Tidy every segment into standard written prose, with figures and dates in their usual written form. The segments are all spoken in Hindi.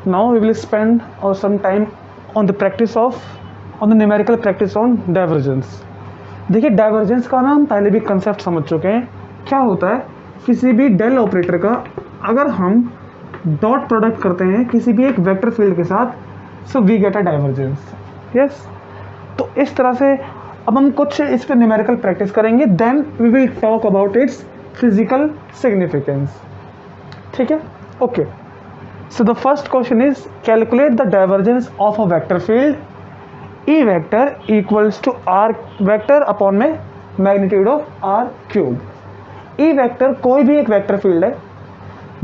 Now we will spend some time on the numerical practice on divergence. देखिए डाइवर्जेंस का ना हम पहले भी कंसेप्ट समझ चुके हैं. क्या होता है, किसी भी डेल ऑपरेटर का अगर हम डॉट प्रोडक्ट करते हैं किसी भी एक वेक्टर फील्ड के साथ, so we get a divergence. Yes, तो इस तरह से अब हम कुछ इस पर न्यूमेरिकल प्रैक्टिस करेंगे, then we will talk about its physical significance. ठीक है, okay. So the first question is calculate the divergence of a vector field E vector equals to R vector upon में magnitude of R cube. E vector कोई भी एक वेक्टर फील्ड है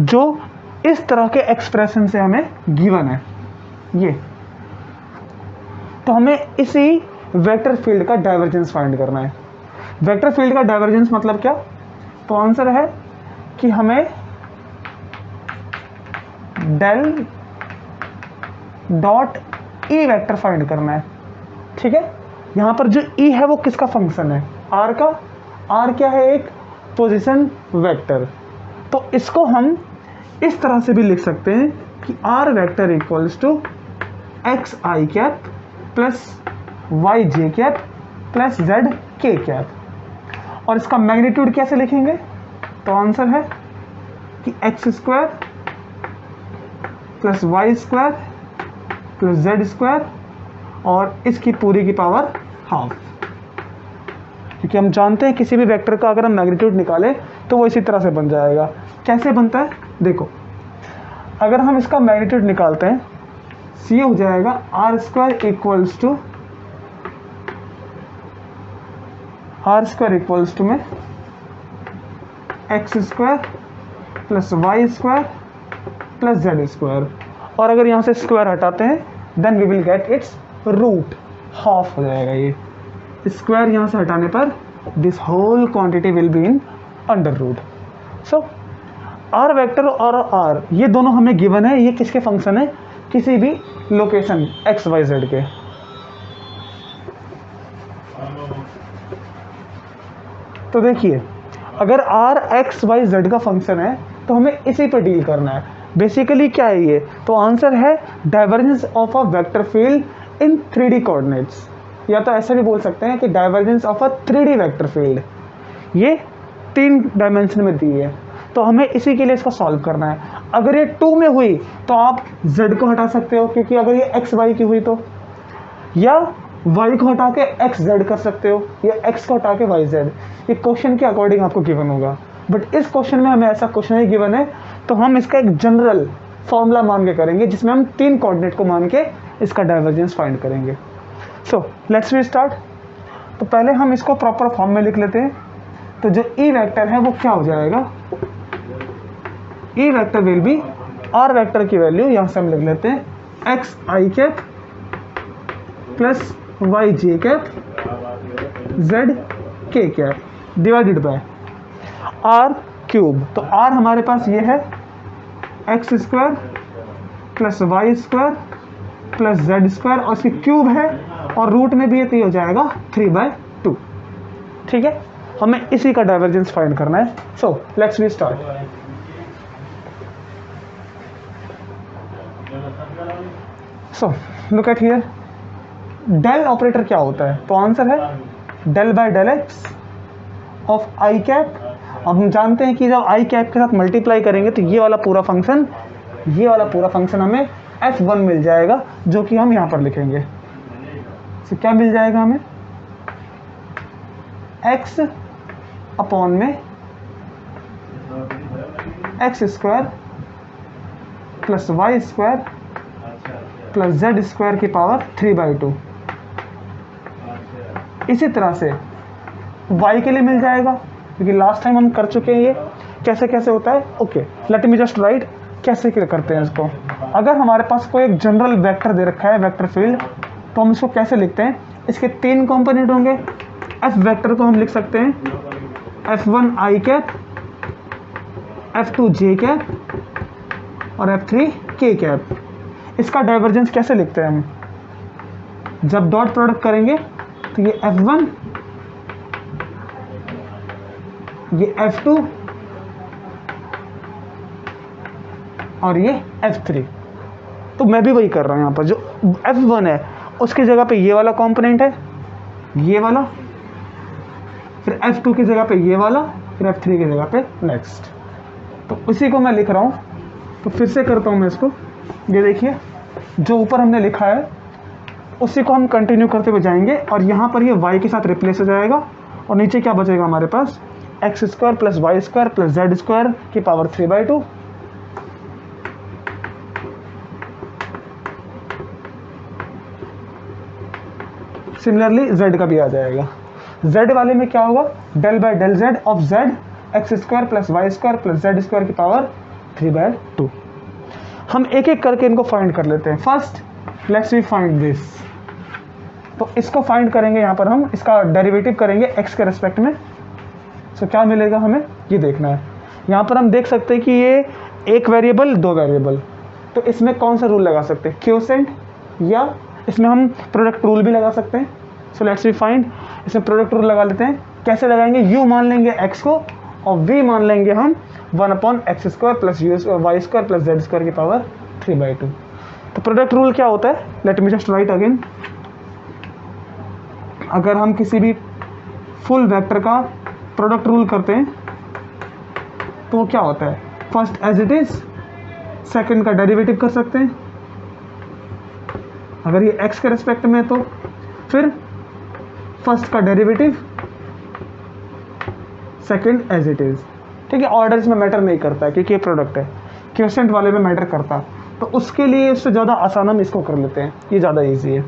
जो इस तरह के एक्सप्रेशन से हमें गिवन है. ये तो हमें इसी वेक्टर फील्ड का डाइवर्जेंस फाइंड करना है. वेक्टर फील्ड का डाइवर्जेंस मतलब क्या, तो आंसर है कि हमें del dot E vector find करना है. ठीक है, यहां पर जो ई है वो किसका फंक्शन है, आर का. आर क्या है, एक पोजीशन वेक्टर. तो इसको हम इस तरह से भी लिख सकते हैं कि R vector equals to X I cap plus Y J cap plus Z के कैप. और इसका मैग्नीट्यूड कैसे लिखेंगे, तो आंसर है कि X square plus Y square plus Z square और इसकी पूरी की पावर हाफ. क्योंकि हम जानते हैं किसी भी वेक्टर का अगर हम मैग्नीट्यूड निकालें तो वो इसी तरह से बन जाएगा. कैसे बनता है, देखो अगर हम इसका मैग्नीट्यूड निकालते हैं, ये हो जाएगा आर स्क्वायर इक्वल्स टू में X square plus Y square plus Z square. और अगर यहाँ से स्क्वायर हटाते हैं then we will get its root, half हो जाएगा. ये स्क्वायर यहाँ से हटाने पर this whole quantity will be in under root. So R vector और आर ये दोनों हमें गिवन है. ये किसके फंक्शन है, किसी भी लोकेशन एक्स वाई जेड के. तो देखिए अगर आर एक्स वाई जेड का फंक्शन है तो हमें इसी पर डील करना है. बेसिकली क्या है ये, तो आंसर है divergence of a vector field in 3D coordinates, या तो ऐसा भी बोल सकते हैं कि divergence of a 3D vector field. ये 3 डायमेंशन में दी है, तो हमें इसी के लिए इसको सॉल्व करना है. अगर ये 2 में हुई तो आप z को हटा सकते हो, क्योंकि अगर ये x y की हुई तो, या y को हटा के x z कर सकते हो, या x को हटा के y z. ये क्वेश्चन के अकॉर्डिंग आपको गिवन होगा. बट इस क्वेश्चन में हमें ऐसा क्वेश्चन ही गिवन है, तो हम इसका एक जनरल फॉर्मूला मान के करेंगे जिसमें हम 3 कोऑर्डिनेट को मान के इसका डाइवर्जेंस फाइंड करेंगे. So let's we start. तो पहले हम इसको प्रॉपर फॉर्म में लिख लेते हैं. तो जो ई वेक्टर है वो क्या हो जाएगा, E vector will be R vector की वैल्यू यहाँ से हम लिख लेते हैं एक्स आई कैप प्लस वाई जे कैप जेड के cap divided by R cube. तो आर हमारे पास ये है X square plus Y square plus Z square और इसकी क्यूब है, और रूट में भी ये तो हो जाएगा 3/2. ठीक है, हमें इसी का डाइवर्जेंस फाइंड करना है. So let's we start. So look at here, del operator क्या होता है, तो आंसर है del by del X of I cap. अब हम जानते हैं कि जब आई कैप के साथ मल्टीप्लाई करेंगे तो ये वाला पूरा फंक्शन हमें f1 मिल जाएगा, जो कि हम यहाँ पर लिखेंगे. तो क्या मिल जाएगा हमें, x अपॉन में X square plus Y square plus Z square की पावर 3/2. इसी तरह से y के लिए मिल जाएगा, क्योंकि लास्ट टाइम हम कर चुके हैं. ये कैसे होता है, okay let me just right कैसे करते हैं इसको. अगर हमारे पास कोई एक जनरल वेक्टर दे रखा है वेक्टर फील्ड, तो हम इसको कैसे लिखते हैं, इसके 3 कंपोनेंट होंगे. एफ वेक्टर को हम लिख सकते हैं f1 आई कैप, f2 जे कैप और f3 के कैप. इसका डाइवर्जेंस कैसे लिखते हैं हम, जब डॉट प्रोडक्ट करेंगे तो ये f1 ये f2 और ये f3. तो मैं भी वही कर रहा हूँ यहाँ पर। जो F1 है उसकी जगह पे ये वाला कंपोनेंट है, ये वाला, फिर F2 की जगह पे ये वाला, फिर F3 की जगह पे नेक्स्ट। तो उसी को मैं लिख रहा हूँ, तो फिर से करता हूँ मैं इसको। ये देखिए जो ऊपर हमने लिखा है उसी को हम कंटिन्यू करते हुए जाएंगे, और यहाँ पर ये y के साथ रिप्लेस हो जाएगा, और नीचे क्या बचेगा हमारे पास, x square plus Y square plus Z square की पावर 3/2। सिमिलरली z का भी आ जाएगा। z वाले में क्या होगा, del by del z of z X square plus Y square plus Z square की पावर 3/2। हम एक एक करके इनको फाइंड कर लेते हैं। First let's we find this. तो इसको फाइंड करेंगे, यहाँ पर हम इसका डेरिवेटिव करेंगे x के रेस्पेक्ट में। सो क्या मिलेगा हमें ये देखना है। यहाँ पर हम देख सकते हैं कि ये एक वेरिएबल दो वेरिएबल, तो इसमें कौन सा रूल लगा सकते हैं, क्वोशेंट, या इसमें हम प्रोडक्ट रूल भी लगा सकते हैं। सो लेट्स वी फाइंड, इसमें प्रोडक्ट रूल लगा लेते हैं। कैसे लगाएंगे, u मान लेंगे x को और v मान लेंगे हम 1/x² plus Y square plus Z square की पावर 3/2। तो प्रोडक्ट रूल क्या होता है, let me just write again. अगर हम किसी भी फुल वेक्टर का प्रोडक्ट रूल करते हैं तो वो क्या होता है, first as it is, second का डेरिवेटिव कर सकते हैं अगर ये x के रेस्पेक्ट में, तो फिर फर्स्ट का derivative, second as it is. ठीक है, ऑर्डर इसमें मैटर नहीं करता है क्योंकि ये प्रोडक्ट है, क्वोशेंट वाले में मैटर करता है। तो उसके लिए उससे ज़्यादा आसान हम इसको कर लेते हैं, ये ज़्यादा इजी है।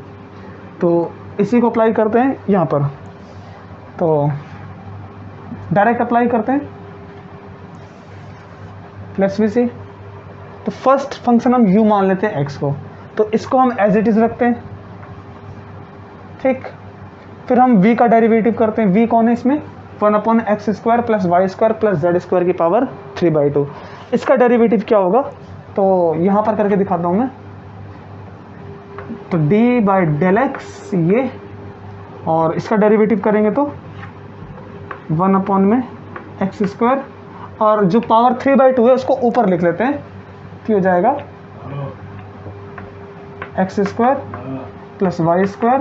तो इसी को अप्लाई करते हैं यहाँ पर, तो डायरेक्ट अप्लाई करते हैं। लेट्स वी सी। तो फर्स्ट फंक्शन हम u मान लेते हैं x को, तो इसको हम एज इट इज रखते हैं। ठीक, फिर हम v का डेरिवेटिव करते हैं। v कौन है इसमें, 1/x² plus Y square plus Z square की पावर 3/2। इसका डेरिवेटिव क्या होगा, तो यहाँ पर करके दिखाता हूँ मैं। तो d/x ये, और इसका डेरिवेटिव करेंगे तो 1/x², और जो पावर 3/2 है उसको ऊपर लिख लेते हैं, क्या हो जाएगा, x² plus Y square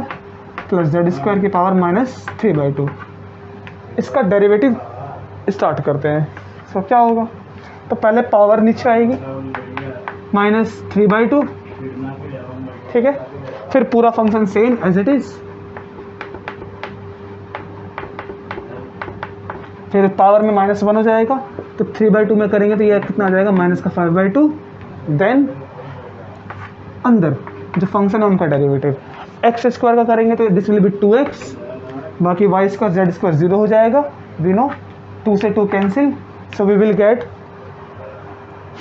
plus Z square की पावर -3/2। इसका डेरिवेटिव स्टार्ट करते हैं। तो क्या होगा, तो पहले पावर नीचे आएगी -3/2, ठीक है, फिर पूरा function same as it is, फिर पावर में -1 हो जाएगा, तो 3/2 में करेंगे तो ये कितना आ जाएगा, -5/2। देन अंदर जो फंक्शन है उनका डेरिवेटिव, x² का करेंगे तो दिस विल बी 2x, बाकी वाई स्क्वायर जेड स्क्वायर 0 हो जाएगा, वी नो 2 से 2 cancel, so we will get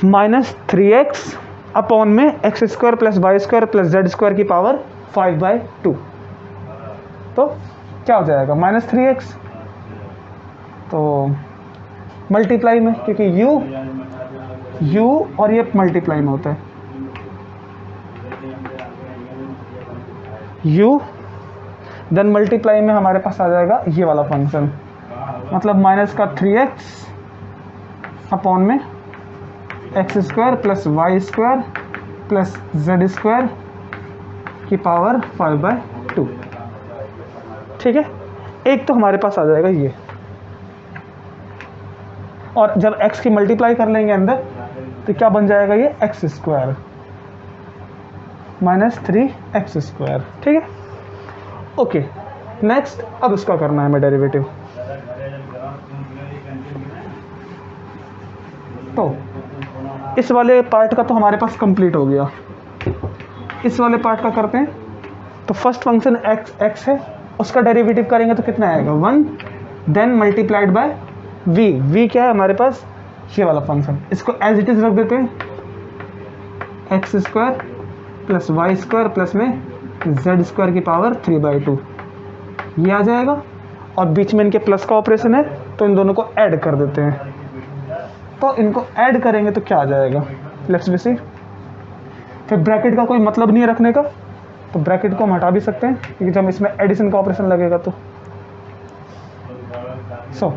-3x upon में x² plus Y square plus Z square की पावर 5/2। तो क्या हो जाएगा, -3x, तो मल्टीप्लाई में, क्योंकि u और ये मल्टीप्लाई में होता है, u देन मल्टीप्लाई में हमारे पास आ जाएगा ये वाला फंक्शन, मतलब -3x अपॉन में x² plus Y square plus Z square की पावर 5/2। ठीक है, एक तो हमारे पास आ जाएगा ये, और जब x की मल्टीप्लाई कर लेंगे अंदर तो क्या बन जाएगा, ये x² -3x²। ठीक है, ओके, नेक्स्ट अब उसका करना है हमें डेरिवेटिव। तो इस वाले पार्ट का तो हमारे पास कंप्लीट हो गया, इस वाले पार्ट का करते हैं। तो फर्स्ट फंक्शन x है, उसका डेरिवेटिव करेंगे तो कितना आएगा, 1, देन मल्टीप्लाइड बाय v क्या है हमारे पास, ये वाला फंक्शन, इसको एज इट इज रख देते हैं, x² plus Y square plus में जेड स्क्वायर की पावर 3/2, ये आ जाएगा, और बीच में इनके प्लस का ऑपरेशन है तो इन दोनों को ऐड कर देते हैं। तो इनको ऐड करेंगे तो क्या आ जाएगा, लेट्स वी सी। फिर ब्रैकेट का कोई मतलब नहीं है रखने का, तो ब्रैकेट को हम हटा भी सकते हैं क्योंकि जब इसमें एडिशन का ऑपरेशन लगेगा तो। So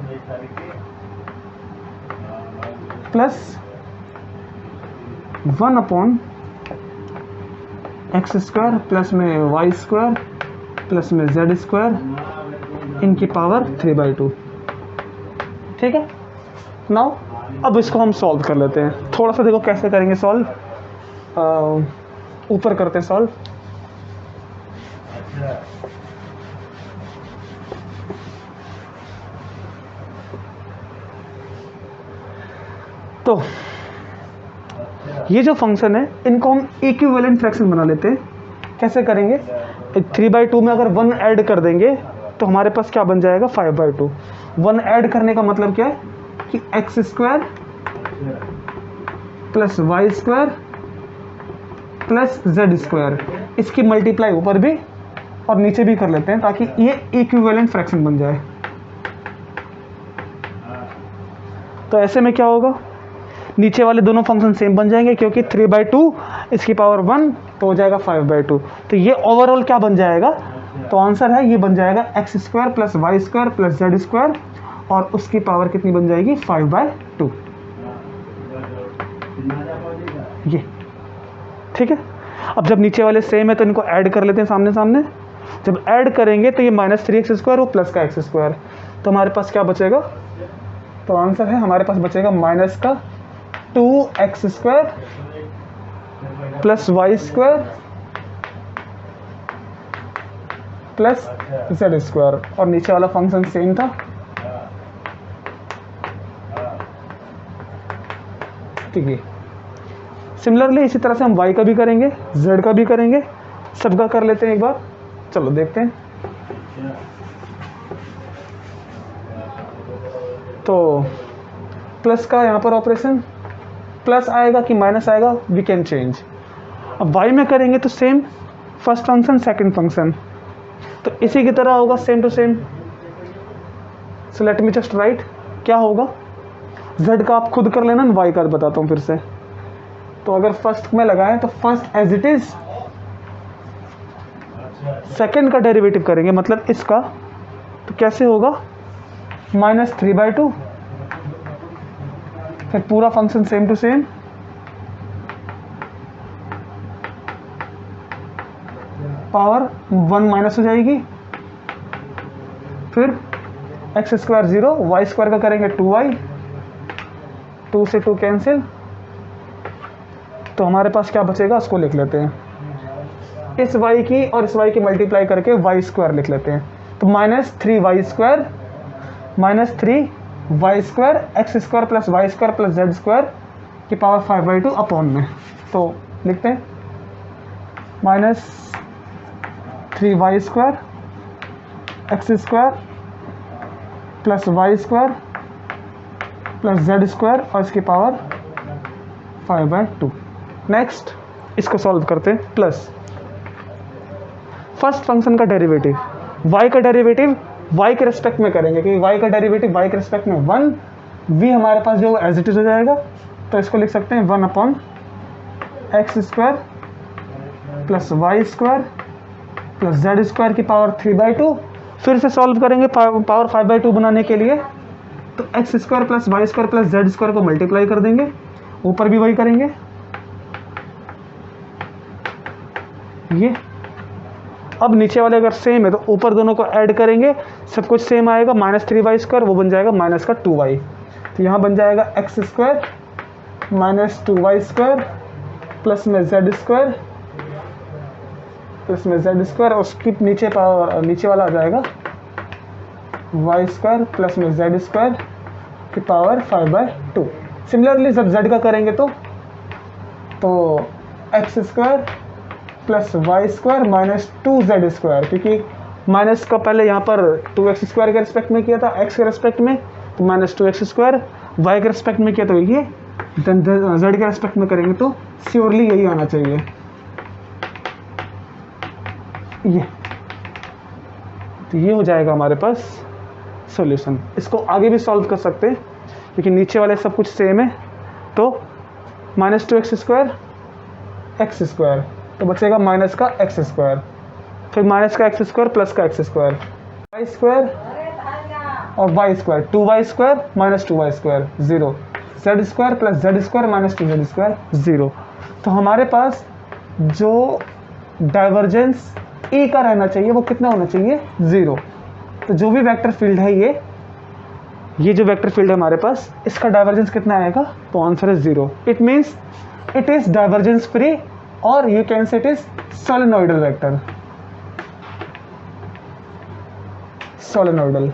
plus 1/x² x square plus में वाई स्क्वायर प्लस में जेड स्क्वायर इनकी पावर 3/2। ठीक है, नाउ अब इसको हम सॉल्व कर लेते हैं। थोड़ा सा देखो कैसे करेंगे सॉल्व, ऊपर करते हैं सॉल्व। तो ये जो फंक्शन है इनको हम इक्विवेलेंट फ्रैक्शन बना लेते हैं। कैसे करेंगे, 3/2 में अगर 1 ऐड कर देंगे तो हमारे पास क्या बन जाएगा, 5/2। 1 ऐड करने का मतलब क्या है कि X square plus Y square plus Z square, इसकी मल्टीप्लाई ऊपर भी और नीचे भी कर लेते हैं ताकि ये इक्विवेलेंट फ्रैक्शन बन जाए। तो ऐसे में क्या होगा, नीचे वाले दोनों फंक्शन सेम बन जाएंगे क्योंकि 3/2 इसकी पावर 1 तो हो जाएगा 5/2। तो ये ओवरऑल क्या बन जाएगा, तो आंसर है ये बन जाएगा X square plus Y square plus Z square और उसकी पावर कितनी बन जाएगी, 5/2। ये ठीक है। अब जब नीचे वाले सेम है तो इनको ऐड कर लेते हैं सामने सामने। जब ऐड करेंगे तो ये -3x² और प्लस का x², तो हमारे पास क्या बचेगा, तो आंसर है हमारे पास बचेगा माइनस का 2x² plus y² plus z² और नीचे वाला फंक्शन सेम था। ठीक है, सिमिलरली इसी तरह से हम y का भी करेंगे, z का भी करेंगे, सबका कर लेते हैं एक बार। चलो देखते हैं। तो प्लस का यहाँ पर ऑपरेशन, प्लस आएगा कि माइनस आएगा, वी कैन चेंज। अब y में करेंगे तो same, first function second function, तो इसी की तरह होगा same to same. So let me just write, क्या होगा, z का आप खुद कर लेना, मैं y का बताता हूँ फिर से। तो अगर फर्स्ट में लगाएं तो first as it is, second का डेरिवेटिव करेंगे मतलब इसका, तो कैसे होगा, -3/2, फिर पूरा function same to same, power 1 minus हो जाएगी, फिर x² 0, y² का करेंगे 2y, 2 से 2 कैंसिल, तो हमारे पास क्या बचेगा उसको लिख लेते हैं। इस y की और इस y की मल्टीप्लाई करके y² लिख लेते हैं। तो -3y² x² plus y² plus z² की पावर 5/2 अपॉन में, तो लिखते हैं -3y² x² plus y² plus z² और इसकी पावर 5/2। नेक्स्ट इसको सॉल्व करते हैं। प्लस फर्स्ट फंक्शन का डेरिवेटिव, y का डेरिवेटिव y के रेस्पेक्ट में करेंगे क्योंकि y का डेरिवेटिव y के रेस्पेक्ट में 1, v हमारे पास जो एज इट इज हो जाएगा, तो इसको लिख सकते हैं 1/x² plus y² plus z² की पावर 3/2। फिर से सॉल्व करेंगे पावर 5/2 बनाने के लिए, तो x² plus y² plus z² को मल्टीप्लाई कर देंगे, ऊपर भी वही करेंगे। ये अब नीचे वाले अगर सेम है तो ऊपर दोनों को ऐड करेंगे, सब कुछ सेम आएगा, -3y², वो बन जाएगा -2y। तो यहाँ बन जाएगा x² -2y² प्लस में z² प्लस में z² और उसकी नीचे वाला आ जाएगा y² प्लस में z² की पावर 5/2। सिमिलरली जब z का करेंगे तो x² plus y² minus 2z², क्योंकि माइनस का पहले यहाँ पर 2x² के रिस्पेक्ट में किया था, x के रिस्पेक्ट में, तो -2x², y के रिस्पेक्ट में किया तो ये, देन z के रिस्पेक्ट में करेंगे तो श्योरली यही आना चाहिए। ये हो जाएगा हमारे पास सॉल्यूशन। इसको आगे भी सॉल्व कर सकते हैं क्योंकि नीचे वाले सब कुछ सेम है। तो -2x² x², तो बचेगा माइनस का x², फिर माइनस का x² प्लस का x² y² और y² 2y² minus 2y² 0, z² plus z² minus 2z² 0। तो हमारे पास जो डाइवर्जेंस ए का रहना चाहिए वो कितना होना चाहिए, 0। तो जो भी वेक्टर फील्ड है ये जो वेक्टर फील्ड है हमारे पास, इसका डाइवर्जेंस कितना आएगा, तो आंसर है 0। It means it is divergence free, और you can say it is solenoidal vector, solenoidal.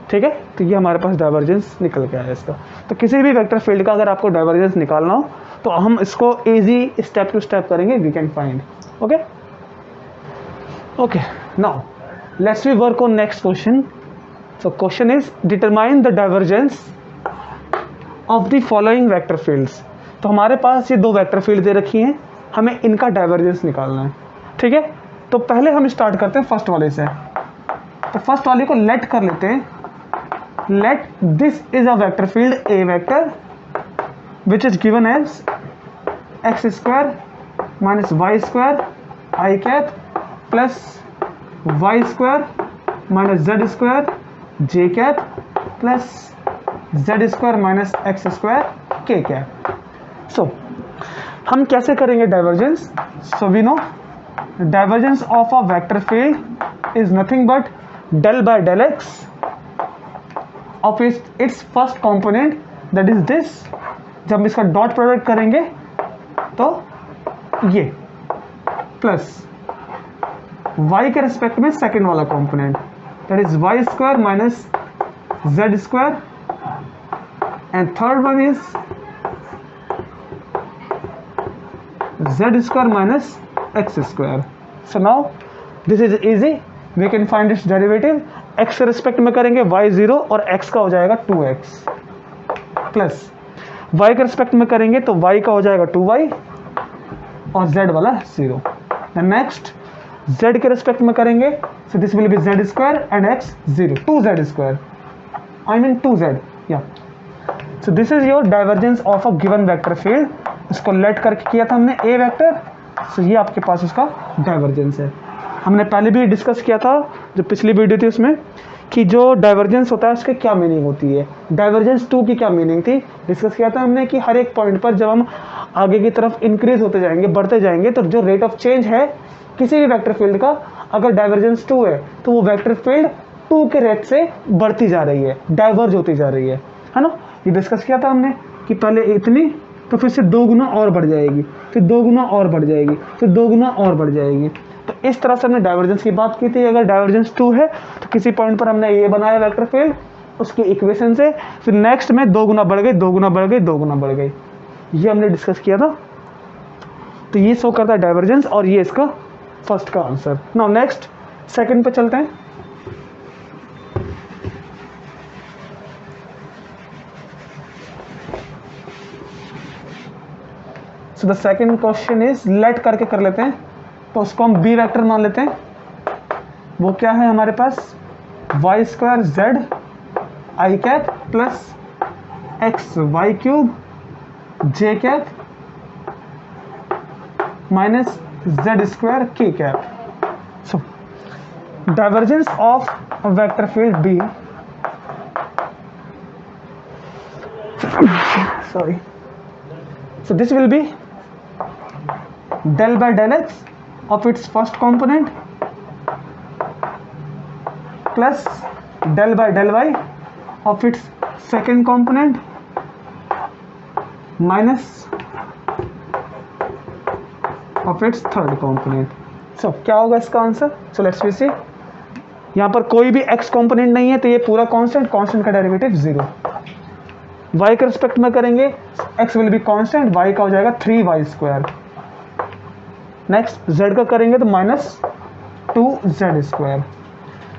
ठीक है, तो ये हमारे पास डाइवर्जेंस निकल के आया इसका। तो किसी भी वेक्टर फील्ड का अगर आपको डाइवर्जेंस निकालना हो तो हम इसको इजी स्टेप टू स्टेप करेंगे, we can find. Okay, now let's we work on next question. So question is determine the divergence of the following vector fields. तो हमारे पास ये दो वेक्टर फील्ड दे रखी हैं, हमें इनका डाइवर्जेंस निकालना है। ठीक है, तो पहले हम स्टार्ट करते हैं फर्स्ट वाले से। तो फर्स्ट वाले को लेट कर लेते हैं। Let this is a vector field A vector which is given as X square minus Y square I cap plus Y square minus Z square J cap plus Z square minus X square के कैप। सो हम कैसे करेंगे divergence? So we know divergence of a vector field is nothing but del by del x of its first component, that is this। जब हम इसका डॉट प्रोडक्ट करेंगे तो ये प्लस y के रिस्पेक्ट में सेकेंड वाला component, that is Y square minus Z square, and third one is Z square minus X square. So now this is easy, we can find its derivative. x के रिस्पेक्ट में करेंगे y 0 और x का हो जाएगा 2x, प्लस y के रिस्पेक्ट में करेंगे तो y का हो जाएगा 2y और z वाला 0। नेक्स्ट z के रिस्पेक्ट में करेंगे, so this will be z square and x 0, 2z square, I mean 2z, या। So this is your divergence of a given vector field. इसको लेट करके किया था हमने a वेक्टर, सो ये आपके पास उसका डाइवर्जेंस है। हमने पहले भी डिस्कस किया था जो पिछली वीडियो थी उसमें कि जो डाइवर्जेंस होता है उसकी क्या मीनिंग होती है, डाइवर्जेंस 2 की क्या मीनिंग थी, डिस्कस किया था हमने कि हर एक पॉइंट पर जब हम आगे की तरफ इंक्रीज होते जाएंगे, बढ़ते जाएंगे, तो जो रेट ऑफ चेंज है किसी भी वेक्टर फील्ड का, अगर डाइवर्जेंस 2 है तो वो वेक्टर फील्ड 2 के रेट से बढ़ती जा रही है, डाइवर्ज होती जा रही है ना। ये डिस्कस किया था हमने कि पहले इतनी, तो फिर से 2 गुना और बढ़ जाएगी, फिर 2 गुना और बढ़ जाएगी, फिर 2 गुना और बढ़ जाएगी। तो इस तरह से हमने डाइवर्जेंस की बात की थी। अगर डाइवर्जेंस 2 है तो किसी पॉइंट पर हमने ये बनाया वेक्टर फील्ड, उसकी इक्वेशन से फिर नेक्स्ट में 2 गुना बढ़ गई, 2 गुना बढ़ गई, 2 गुना बढ़ गई, ये हमने डिस्कस किया था। तो ये शो करता है डाइवर्जेंस, और ये इसका फर्स्ट का आंसर। नाउ नेक्स्ट सेकंड पे चलते हैं। So the second question is let करके कर लेते हैं, तो उसको हम बी वेक्टर मान लेते हैं। वो क्या है हमारे पास, y square z i cap plus x y cube j cap minus Z square के cap. So divergence of vector field B, sorry, so this will be del by del x of its first component plus del by del y of its second component minus of its third component। so क्या होगा इसका answer? so let's we see, यहाँ पर कोई भी x component नहीं है तो ये पूरा कांस्टेंट, कांस्टेंट का डेरिवेटिव 0। y के रिस्पेक्ट में करेंगे, x will be constant, y का हो जाएगा 3y स्क्वायर। नेक्स्ट z का करेंगे तो minus 2z square.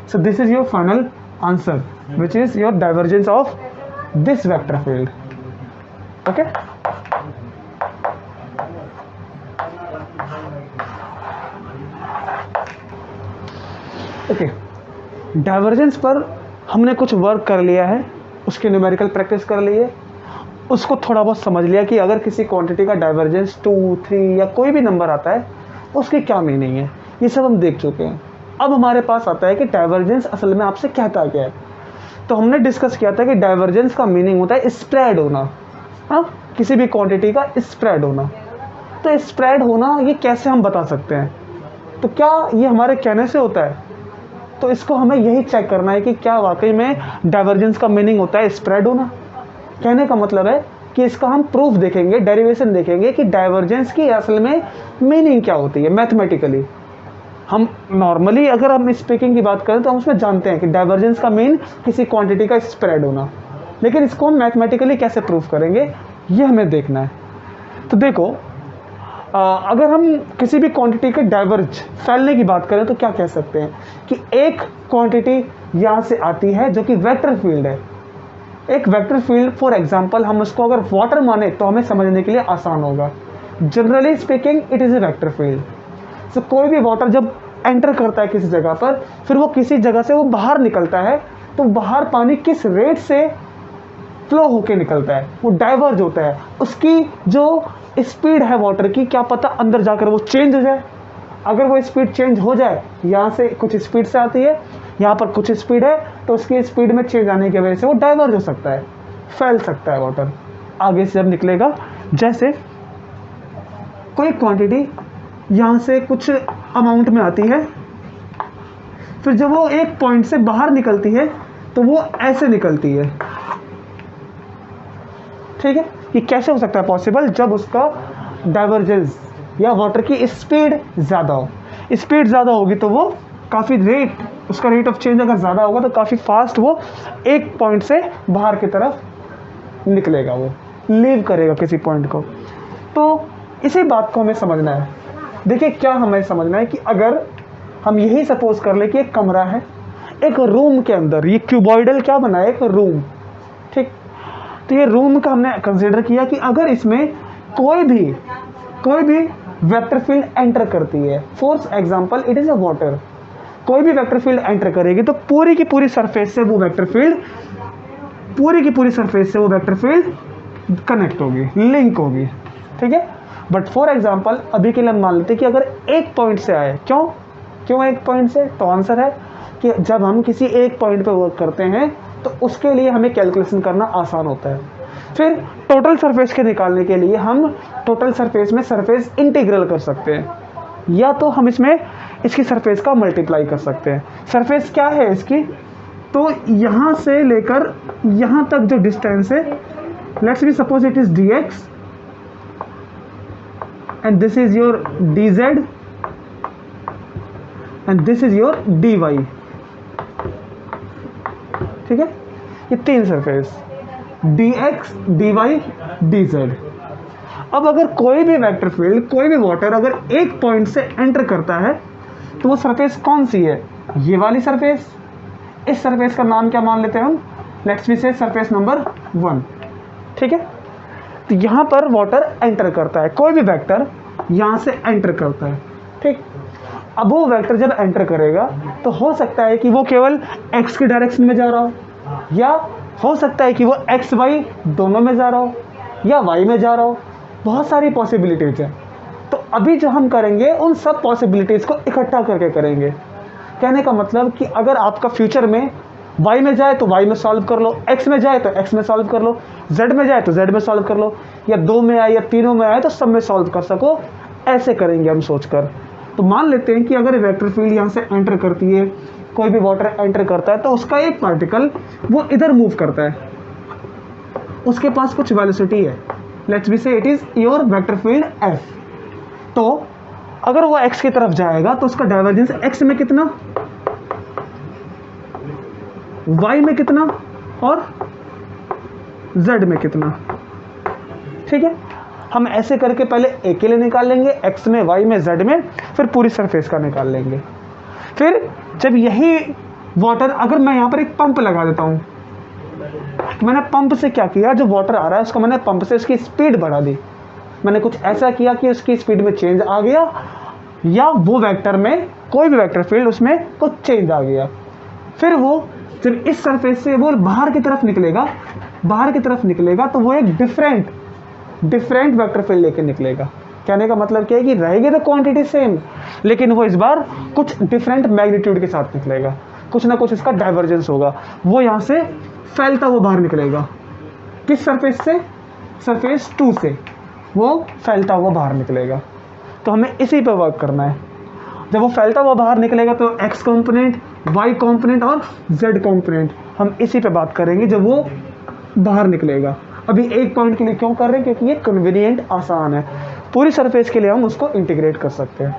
So this is your final answer which is your divergence of this vector field. Okay, okay, divergence पर हमने कुछ वर्क कर लिया है, उसकी न्यूमेरिकल प्रैक्टिस कर ली है, उसको थोड़ा बहुत समझ लिया कि अगर किसी क्वांटिटी का डाइवर्जेंस 2, 3 या कोई भी नंबर आता है उसकी क्या मीनिंग है, ये सब हम देख चुके हैं। अब हमारे पास आता है कि डाइवर्जेंस असल में आपसे कहता क्या है। तो हमने डिस्कस किया था कि डाइवर्जेंस का मीनिंग होता है स्प्रेड होना, हाँ, किसी भी क्वांटिटी का स्प्रेड होना। तो स्प्रेड होना ये कैसे हम बता सकते हैं? तो क्या ये हमारे कहने से होता है? तो इसको हमें यही चेक करना है कि क्या वाकई में डाइवर्जेंस का मीनिंग होता है स्प्रेड होना। कहने का मतलब है कि इसका हम प्रूफ देखेंगे, डेरिवेशन देखेंगे कि डाइवर्जेंस की असल में मीनिंग क्या होती है मैथमेटिकली। हम नॉर्मली अगर हम स्पीकिंग की बात करें तो हम उसमें जानते हैं कि डाइवर्जेंस का मीन किसी क्वांटिटी का स्प्रेड होना, लेकिन इसको हम मैथमेटिकली कैसे प्रूफ करेंगे ये हमें देखना है। तो देखो, अगर हम किसी भी क्वांटिटी के डाइवर्ज फैलने की बात करें तो क्या कह सकते हैं कि एक क्वांटिटी यहाँ से आती है जो कि वेक्टर फील्ड है। एक वेक्टर फील्ड, फॉर एग्जांपल हम उसको अगर वाटर माने तो हमें समझने के लिए आसान होगा। Generally speaking it is a vector field. तो कोई भी वाटर जब एंटर करता है किसी जगह पर, फिर वो किसी जगह से वो बाहर निकलता है, तो बाहर पानी किस रेट से फ्लो होके निकलता है, वो डाइवर्ज होता है। उसकी जो स्पीड है वाटर की, क्या पता अंदर जाकर वो चेंज हो जाए। अगर वो स्पीड चेंज हो जाए, यहाँ से कुछ स्पीड से आती है, यहाँ पर कुछ स्पीड है, तो उसकी स्पीड में चेंज आने की वजह से वो डाइवर्ज हो सकता है, फैल सकता है वाटर आगे से जब निकलेगा। जैसे कोई क्वांटिटी यहाँ से कुछ अमाउंट में आती है, फिर जब वो एक पॉइंट से बाहर निकलती है तो वो ऐसे निकलती है। ठीक है, ये कैसे हो सकता है पॉसिबल? जब उसका डाइवर्जेंस या वाटर की स्पीड ज़्यादा हो। स्पीड ज़्यादा होगी तो वो काफ़ी उसका रेट ऑफ चेंज अगर ज़्यादा होगा तो काफ़ी फास्ट वो एक पॉइंट से बाहर की तरफ निकलेगा, वो लीव करेगा किसी पॉइंट को। तो इसी बात को हमें समझना है। देखिए, क्या हमें समझना है कि अगर हम यही सपोज कर ले कि एक कमरा है, एक रूम के अंदर ये क्यूबॉइडल क्या बना है, एक रूम। ठीक, तो ये रूम का हमने कंसीडर किया कि अगर इसमें कोई भी वेक्टर फील्ड एंटर करती है, for example it is a water, कोई भी वेक्टर फील्ड एंटर करेगी तो पूरी की पूरी सरफेस से वो वेक्टर फील्ड कनेक्ट होगी, लिंक होगी। ठीक है, बट फॉर एग्जांपल अभी के लिए मान लेते हैं कि अगर एक पॉइंट से आए, क्यों एक पॉइंट से? तो आंसर है कि जब हम किसी एक पॉइंट पे वर्क करते हैं तो उसके लिए हमें कैलकुलेशन करना आसान होता है। फिर टोटल सरफेस के निकालने के लिए हम टोटल सरफेस में सरफेस इंटीग्रल कर सकते हैं, या तो हम इसमें इसकी सरफेस का मल्टीप्लाई कर सकते हैं। सरफेस क्या है इसकी? तो यहाँ से लेकर यहाँ तक जो डिस्टेंस है, let's be suppose it is dx and this is your dz and this is your dy। ठीक है, ये तीन सरफेस dx dy dz। अब अगर कोई भी वेक्टर फील्ड, कोई भी वाटर अगर एक पॉइंट से एंटर करता है तो वो सरफेस कौन सी है? ये वाली सरफेस। इस सरफेस का नाम क्या मान लेते हैं हम? लेट्स बी से सरफेस नंबर 1। ठीक है, तो यहाँ पर वाटर एंटर करता है, कोई भी वेक्टर यहाँ से एंटर करता है। ठीक, अब वो वेक्टर जब एंटर करेगा तो हो सकता है कि वो केवल x की डायरेक्शन में जा रहा हो, या हो सकता है कि वो x y दोनों में जा रहा हो, या y में जा रहा हो। बहुत सारी पॉसिबिलिटीज़ हैं। तो अभी जो हम करेंगे उन सब पॉसिबिलिटीज़ को इकट्ठा करके करेंगे। कहने का मतलब कि अगर आपका फ्यूचर में y में जाए तो y में सॉल्व कर लो, x में जाए तो x में सॉल्व कर लो, z में जाए तो z में सॉल्व कर लो, या दो में आए या तीनों में आए तो सब में सॉल्व कर सको। ऐसे करेंगे हम सोचकर। तो मान लेते हैं कि अगर वेक्टर फील्ड यहाँ से एंटर करती है, कोई भी वाटर एंटर करता है, तो उसका एक पार्टिकल वो इधर मूव करता है, उसके पास कुछ वेलोसिटी है, लेट्स बी से it is your vector field f। तो अगर वो x की तरफ जाएगा तो उसका डाइवर्जेंस x में कितना, y में कितना और z में कितना। ठीक है, हम ऐसे करके पहले a के लिए निकाल लेंगे, x में, y में, z में, फिर पूरी सरफेस का निकाल लेंगे। फिर जब यही वाटर, अगर मैं यहाँ पर एक पंप लगा देता हूँ, तो मैंने पंप से क्या किया, जो वाटर आ रहा है उसको मैंने पंप से उसकी स्पीड बढ़ा दी। मैंने कुछ ऐसा किया कि उसकी स्पीड में चेंज आ गया, या वो वेक्टर में कोई भी वेक्टर फील्ड उसमें कुछ चेंज आ गया। फिर वो जब इस सरफेस से वो बाहर की तरफ निकलेगा तो वो एक डिफरेंट वेक्टर फील्ड लेके निकलेगा। कहने का मतलब क्या है कि रहेगी तो क्वांटिटी सेम, लेकिन वो इस बार कुछ डिफरेंट मैग्नीट्यूड के साथ निकलेगा, कुछ ना कुछ इसका डाइवर्जेंस होगा। वो यहाँ से फैलता हुआ बाहर निकलेगा। किस सरफेस से? सरफेस 2 से वो फैलता हुआ बाहर निकलेगा। तो हमें इसी पे वर्क करना है। जब वो फैलता हुआ बाहर निकलेगा तो एक्स कॉम्पोनेंट, वाई कॉम्पोनेंट और जेड कॉम्पोनेंट, हम इसी पे बात करेंगे जब वो बाहर निकलेगा। अभी एक पॉइंट के लिए क्यों कर रहे हैं, क्योंकि ये कन्वीनियंट, आसान है। पूरी सरफेस के लिए हम उसको इंटीग्रेट कर सकते हैं,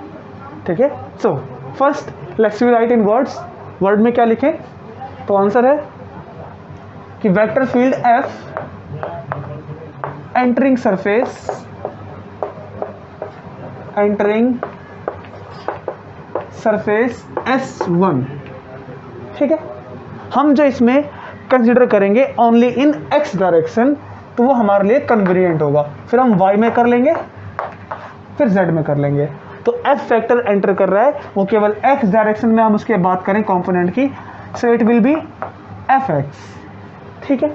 ठीक है। So first let's we write in words. Word में क्या लिखें, तो आंसर है कि vector field F entering surface, entering surface S1, ठीक है। हम जो इसमें कंसिडर करेंगे ओनली इन x डायरेक्शन, तो वो हमारे लिए कन्वीनियंट होगा। फिर हम y में कर लेंगे, फिर z में कर लेंगे। तो f वेक्टर एंटर कर रहा है, वो केवल x डायरेक्शन में हम उसके बात करें कंपोनेंट की, so it will be fx, ठीक है।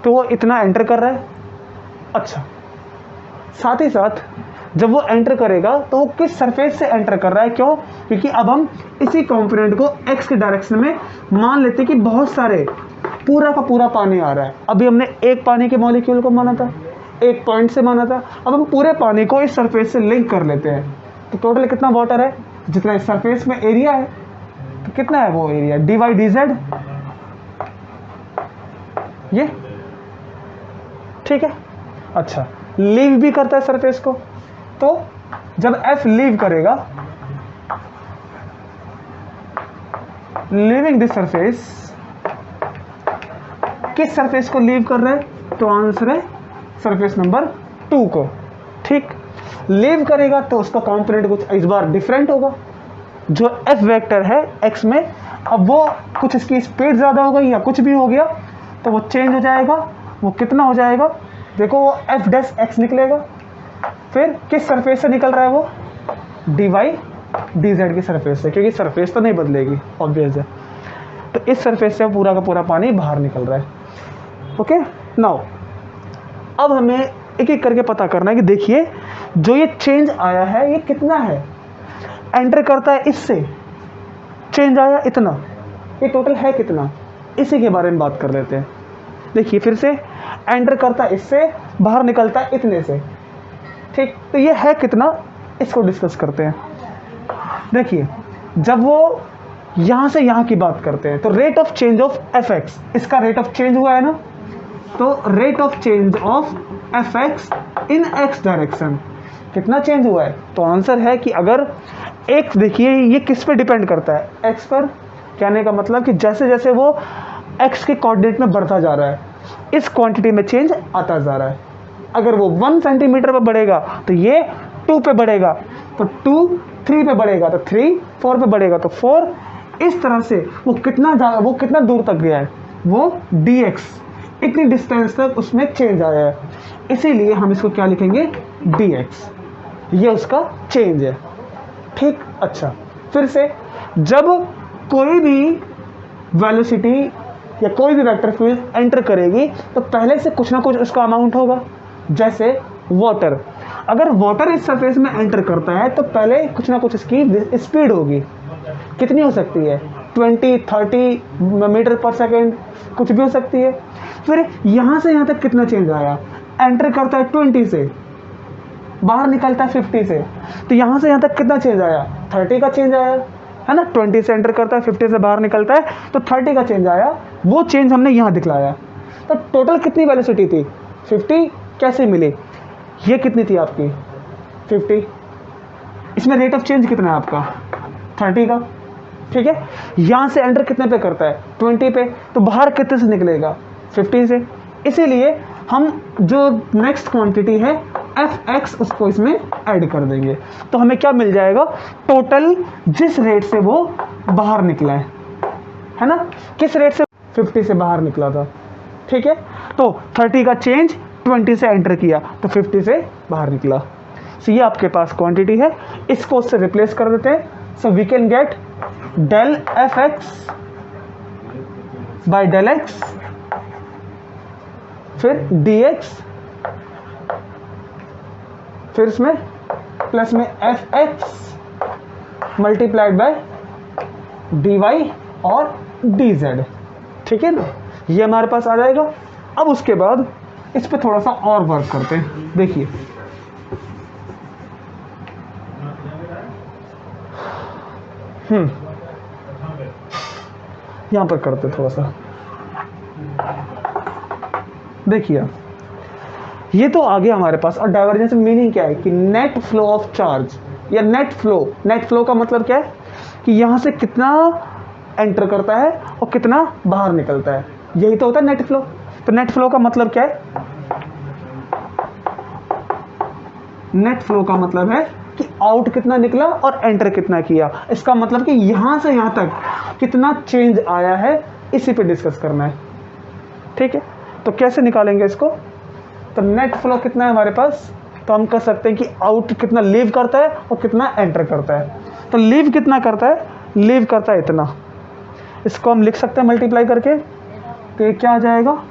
तो वो इतना एंटर कर रहा है। अच्छा, साथ ही साथ जब वो एंटर करेगा तो वो किस सरफेस से एंटर कर रहा है, क्यों, क्योंकि अब हम इसी कंपोनेंट को x के डायरेक्शन में मान लेते कि बहुत सारे, पूरा का पूरा पानी आ रहा है। अभी हमने एक पानी के मॉलिक्यूल को माना था, एक पॉइंट से माना था, अब हम पूरे पानी को इस सरफेस से लिंक कर लेते हैं। तो टोटल कितना वाटर है, जितना इस सरफेस में एरिया है, तो कितना है वो एरिया, dy dz, ये ठीक है। अच्छा, लीव भी करता है सरफेस को, तो जब f लीव करेगा, लीविंग दिस सरफेस, किस सरफेस को लीव कर रहा है, तो आंसर है सरफेस नंबर 2 को, ठीक। लीव करेगा तो उसका कंपोनेंट कुछ इस बार डिफरेंट होगा। जो f वेक्टर है x में, अब वो कुछ इसकी स्पीड ज़्यादा हो गई या कुछ भी हो गया, तो वो चेंज हो जाएगा। वो कितना हो जाएगा, देखो वो f डैश x निकलेगा। फिर किस सरफेस से निकल रहा है वो, dy dz की सरफेस से, क्योंकि सरफेस तो नहीं बदलेगी, ऑब्वियस है। तो इस सरफेस से पूरा का पूरा पानी बाहर निकल रहा है। ओके, नाउ अब हमें एक एक करके पता करना है कि देखिए जो ये चेंज आया है ये कितना है। एंटर करता है इससे, चेंज आया इतना, ये टोटल है कितना, इसी के बारे में बात कर लेते हैं। देखिए फिर से एंटर करता है इससे, बाहर निकलता है इतने से, ठीक। तो ये है कितना, इसको डिस्कस करते हैं। देखिए जब वो यहाँ से यहाँ की बात करते हैं, तो rate of change of fx, इसका रेट ऑफ चेंज हुआ है ना, तो rate of change of fx in x direction कितना चेंज हुआ है, तो आंसर है कि अगर एक, देखिए ये किस पे डिपेंड करता है, x पर। कहने का मतलब कि जैसे जैसे वो x के कोऑर्डिनेट में बढ़ता जा रहा है, इस क्वांटिटी में चेंज आता जा रहा है। अगर वो 1 सेंटीमीटर पर बढ़ेगा तो ये 2 पे बढ़ेगा, तो 2 3 पे बढ़ेगा, तो 3 4 पे बढ़ेगा, तो 4। इस तरह से वो कितना दूर तक गया है, वो dx, इतनी डिस्टेंस तक उसमें चेंज आया है, इसीलिए हम इसको क्या लिखेंगे, dx, ये उसका चेंज है, ठीक। अच्छा, फिर से जब कोई भी वेलोसिटी या कोई भी वेक्टर फील्ड एंटर करेगी तो पहले से कुछ ना कुछ उसका अमाउंट होगा। जैसे वाटर, अगर वाटर इस सरफेस में एंटर करता है तो पहले कुछ ना कुछ इसकी स्पीड होगी। कितनी हो सकती है, 20-30 मीटर पर सेकेंड, कुछ भी हो सकती है। फिर यहाँ से यहाँ तक कितना चेंज आया, एंटर करता है 20 से, बाहर निकलता है 50 से, तो यहाँ से यहाँ तक कितना चेंज आया, 30 का चेंज आया है ना। 20 से एंटर करता है, 50 से बाहर निकलता है, तो 30 का चेंज आया। वो चेंज हमने यहाँ दिखलाया। तो टोटल कितनी वेलोसिटी थी, 50। कैसे मिली, ये कितनी थी आपकी, 50। इसमें रेट ऑफ चेंज कितना है आपका, 30 का, ठीक है। यहाँ से एंटर कितने पे करता है, 20 पे, तो बाहर कितने से निकलेगा, 50 से। इसीलिए हम जो नेक्स्ट क्वांटिटी है fx, उसको इसमें ऐड कर देंगे, तो हमें क्या मिल जाएगा, टोटल जिस रेट से वो बाहर निकला है ना, किस रेट से, 50 से बाहर निकला था, ठीक है। तो 30 का चेंज, 20 से एंटर किया, तो 50 से बाहर निकला। सो ये आपके पास क्वांटिटी है, इसको उससे रिप्लेस कर देते हैं। So we can get del fx by del x, फिर dx, फिर इसमें प्लस में fx मल्टीप्लाइड बाय dy और dz, ठीक है ना। ये हमारे पास आ जाएगा। अब उसके बाद इस पे थोड़ा सा और वर्क करते हैं। देखिए यहाँ पर करते थोड़ा सा, देखिए ये तो आ गया हमारे पास। और डाइवर्जेंस मीनिंग क्या है कि नेट फ्लो ऑफ चार्ज या नेट फ्लो का मतलब क्या है कि यहाँ से कितना एंटर करता है और कितना बाहर निकलता है, यही तो होता है नेट फ्लो। तो नेट फ्लो का मतलब क्या है? नेट फ्लो का मतलब है कि आउट कितना निकला और एंटर कितना किया। इसका मतलब कि यहां से यहां तक कितना चेंज आया है, इसी पे डिस्कस करना है। ठीक है, तो कैसे निकालेंगे इसको? तो नेट फ्लो कितना है हमारे पास, तो हम कह सकते हैं कि आउट कितना लीव करता है और कितना एंटर करता है। तो लीव कितना करता है? लीव करता है इतना। इसको हम लिख सकते हैं मल्टीप्लाई करके, तो ये क्या आ जाएगा,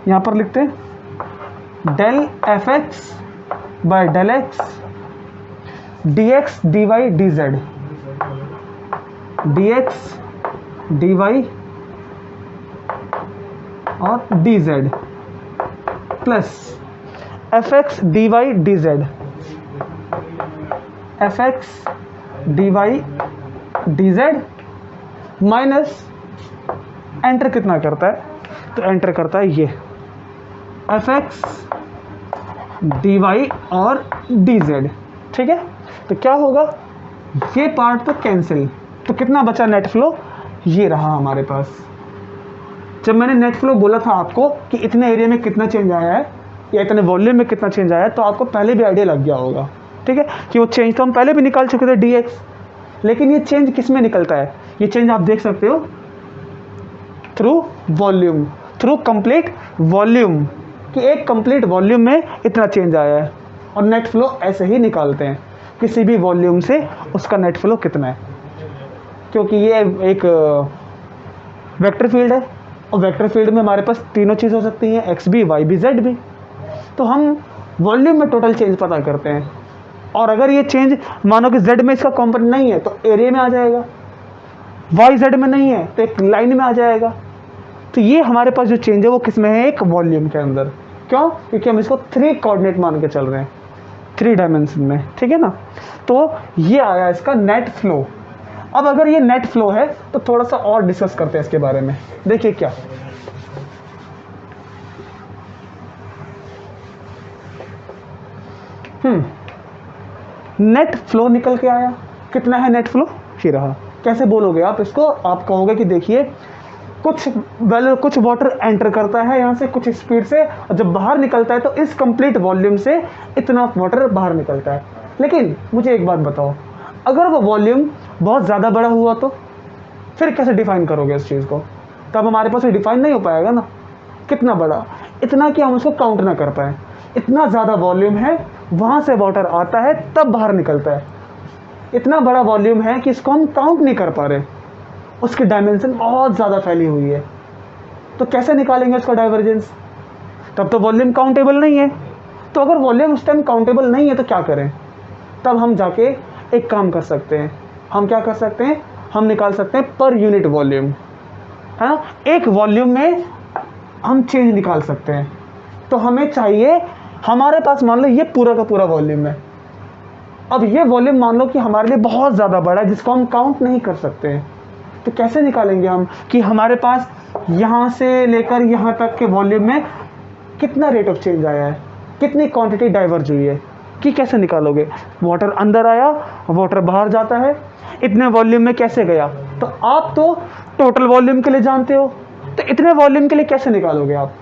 यहाँ पर लिखते हैं del F x by del x d x D Y D z, D x D Y और d z plus F x D Y D z, F x D Y D z minus enter कितना करता है? तो एंटर करता है ये एफ एक्स डी वाई और डी जेड। ठीक है, तो क्या होगा, ये पार्ट तो कैंसिल, तो कितना बचा नेट फ्लो? ये रहा हमारे पास। जब मैंने नेट फ्लो बोला था आपको कि इतने एरिया में कितना चेंज आया है या इतने वॉल्यूम में कितना चेंज आया है, तो आपको पहले भी आइडिया लग गया होगा। ठीक है, कि वो चेंज तो हम पहले भी निकाल चुके थे डी एक्स, लेकिन ये चेंज किस में निकलता है? ये चेंज आप देख सकते हो through volume, through complete volume, कि एक कंप्लीट वॉल्यूम में इतना चेंज आया है। और नेट फ्लो ऐसे ही निकालते हैं, किसी भी वॉल्यूम से उसका नेट फ्लो कितना है, क्योंकि ये एक वेक्टर फील्ड है और वेक्टर फील्ड में हमारे पास तीनों चीज़ हो सकती हैं, एक्स भी, वाई भी, जेड भी। तो हम वॉल्यूम में टोटल चेंज पता करते हैं, और अगर ये चेंज मानो कि जेड में इसका कॉम्पोनेंट नहीं है तो एरिया में आ जाएगा, वाई जेड में नहीं है तो एक लाइन में आ जाएगा। तो ये हमारे पास जो चेंज है वो किस में है? एक वॉल्यूम के अंदर। क्यों? क्योंकि हम इसको 3 कोऑर्डिनेट मान के चल रहे हैं, 3 डायमेंशन में। ठीक है ना, तो ये आया इसका नेट फ्लो। अब अगर ये नेट फ्लो है तो थोड़ा सा और डिस्कस करते हैं इसके बारे में। देखिए क्या, नेट फ्लो निकल के आया। कितना है नेट फ्लो? ये रहा। कैसे बोलोगे आप इसको? आप कहोगे कि देखिए कुछ वाटर एंटर करता है यहाँ से कुछ स्पीड से, और जब बाहर निकलता है तो इस कंप्लीट वॉल्यूम से इतना वाटर बाहर निकलता है। लेकिन मुझे एक बात बताओ, अगर वो वॉल्यूम बहुत ज़्यादा बड़ा हुआ तो फिर कैसे डिफाइन करोगे इस चीज़ को? तब हमारे पास डिफाइन नहीं हो पाएगा ना। कितना बड़ा? इतना कि हम उसको काउंट ना कर पाए। इतना ज़्यादा वॉल्यूम है, वहाँ से वाटर आता है तब बाहर निकलता है। इतना बड़ा वॉल्यूम है कि इसको हम काउंट नहीं कर पा रहे, उसकी डायमेंशन बहुत ज़्यादा फैली हुई है। तो कैसे निकालेंगे उसका डाइवर्जेंस? तब तो वॉल्यूम काउंटेबल नहीं है। तो अगर वॉल्यूम उस टाइम काउंटेबल नहीं है तो क्या करें? तब हम जाके एक काम कर सकते हैं। हम क्या कर सकते हैं? हम निकाल सकते हैं पर यूनिट वॉल्यूम, है ना। एक वॉल्यूम में हम चेंज निकाल सकते हैं। तो हमें चाहिए, हमारे पास मान लो ये पूरा का पूरा वॉल्यूम है। अब ये वॉल्यूम मान लो कि हमारे लिए बहुत ज़्यादा बड़ा है, जिसको हम काउंट नहीं कर सकते हैं। तो कैसे निकालेंगे हम कि हमारे पास यहाँ से लेकर यहाँ तक के वॉल्यूम में कितना रेट ऑफ चेंज आया है, कितनी क्वांटिटी डाइवर्ज हुई है, कि कैसे निकालोगे? वाटर अंदर आया, वाटर बाहर जाता है, इतने वॉल्यूम में कैसे गया? तो आप तो टोटल वॉल्यूम के लिए जानते हो, तो इतने वॉल्यूम के लिए कैसे निकालोगे आप?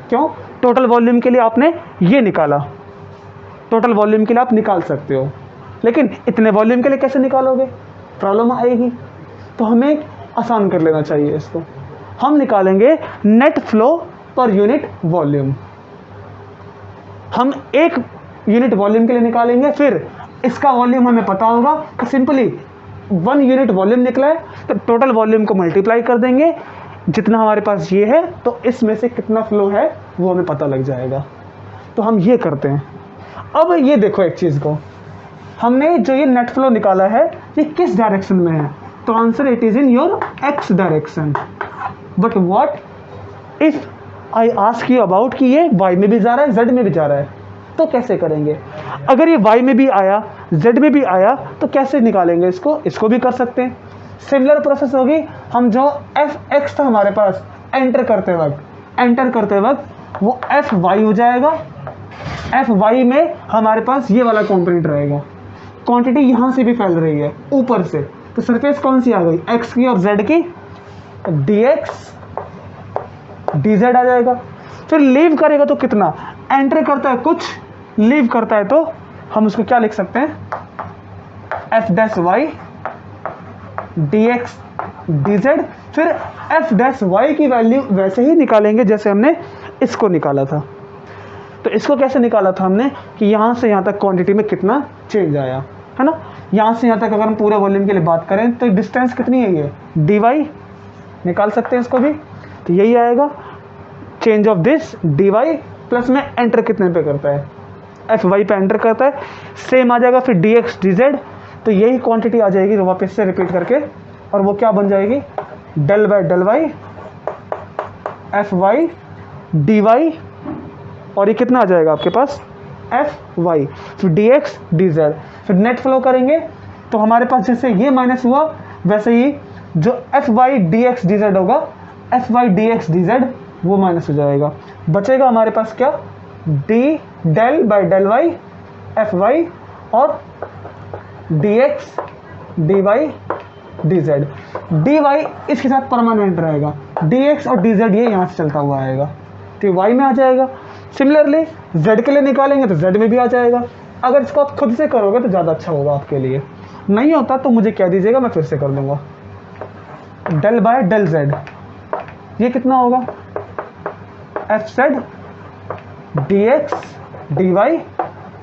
क्यों? टोटल वॉल्यूम के लिए आपने ये निकाला, टोटल वॉल्यूम के लिए आप निकाल सकते हो, लेकिन इतने वॉल्यूम के लिए कैसे निकालोगे? प्रॉब्लम आएगी। तो हमें आसान कर लेना चाहिए इसको। हम निकालेंगे net flow per unit volume. हम एक यूनिट वॉल्यूम के लिए निकालेंगे, फिर इसका वॉल्यूम हमें पता होगा कि सिंपली 1 यूनिट वॉल्यूम निकला है तो टोटल वॉल्यूम को मल्टीप्लाई कर देंगे, जितना हमारे पास ये है तो इसमें से कितना फ्लो है वो हमें पता लग जाएगा। तो हम ये करते हैं। अब ये देखो एक चीज़ को, हमने जो ये नेट फ्लो निकाला है ये किस डायरेक्शन में है? तो answer it is in your x direction. But what if I ask you about कि ये वाई में भी जा रहा है, जेड में भी जा रहा है, तो कैसे करेंगे? अगर ये वाई में भी आया जेड में भी आया तो कैसे निकालेंगे इसको, इसको भी कर सकते हैं। सिमिलर प्रोसेस होगी, हम जो एफ एक्स था हमारे पास एंटर करते वक्त वो एफ वाई हो जाएगा। एफ वाई में हमारे पास ये वाला कॉम्पोनेंट रहेगा, क्वांटिटी यहाँ से भी फैल रही है ऊपर से, तो सरफेस कौन सी आ गई, एक्स की और जेड की, डी एक्स डी जेड आ जाएगा। फिर लीव करेगा तो कितना, एंटर करता है कुछ, लीव करता है तो हम उसको क्या लिख सकते हैं, F dash Y D x D Z. फिर एफ डैश वाई की वैल्यू वैसे ही निकालेंगे जैसे हमने इसको निकाला था। तो इसको कैसे निकाला था हमने कि यहाँ से यहाँ तक क्वांटिटी में कितना चेंज आया, है ना। यहाँ से यहाँ तक अगर हम पूरे वॉल्यूम के लिए बात करें तो डिस्टेंस कितनी है, ये डी वाई, निकाल सकते हैं इसको भी, तो यही आएगा change of this D Y plus में एंटर कितने पे करता है, एफ वाई पे एंटर करता है, सेम आ जाएगा। फिर डी एक्स डी जेड, तो यही क्वांटिटी आ जाएगी वापस से रिपीट करके, और वो क्या बन जाएगी, del by del Y F Y D Y, और ये कितना आ जाएगा आपके पास, एफ वाई, फिर डी एक्स डी जेड। फिर नेट फ्लो करेंगे तो हमारे पास जैसे ये माइनस हुआ वैसे ही जो F Y D x D z होगा, F Y D x D z वो माइनस हो जाएगा। बचेगा हमारे पास क्या, d del by del Y F y और d x D Y D z. D y इसके साथ परमानेंट रहेगा, डी एक्स और डी जेड ये यहाँ से चलता हुआ आएगा, तो वाई में आ जाएगा। सिमिलरली जेड के लिए निकालेंगे तो जेड में भी आ जाएगा। अगर इसको आप खुद से करोगे तो ज़्यादा अच्छा होगा आपके लिए, नहीं होता तो मुझे कह दीजिएगा, मैं फिर से कर दूंगा। डेल बाय डेल जेड, ये कितना होगा, F Z D x D Y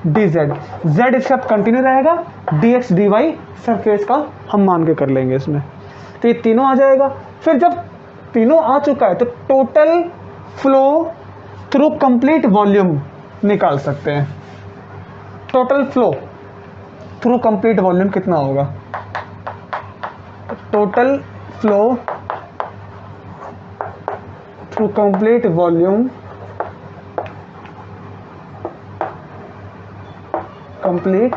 D Z. Z इसके साथ कंटिन्यू रहेगा, D x D Y surface का हम मान के कर लेंगे इसमें, तो ये तीनों आ जाएगा। फिर जब तीनों आ चुका है तो total flow through complete volume निकाल सकते हैं। Total flow through complete volume कितना होगा, total flow through complete volume, complete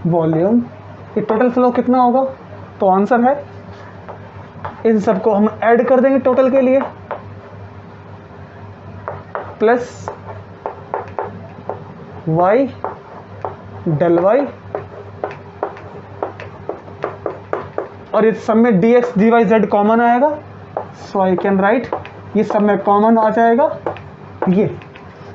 volume, ये टोटल फ्लो कितना होगा, तो आंसर है इन सबको हम ऐड कर देंगे टोटल के लिए, प्लस वाई डेल वाई, और इस सब में D x D Y Z common आएगा, सो आई कैन राइट ये सब में कॉमन आ जाएगा ये।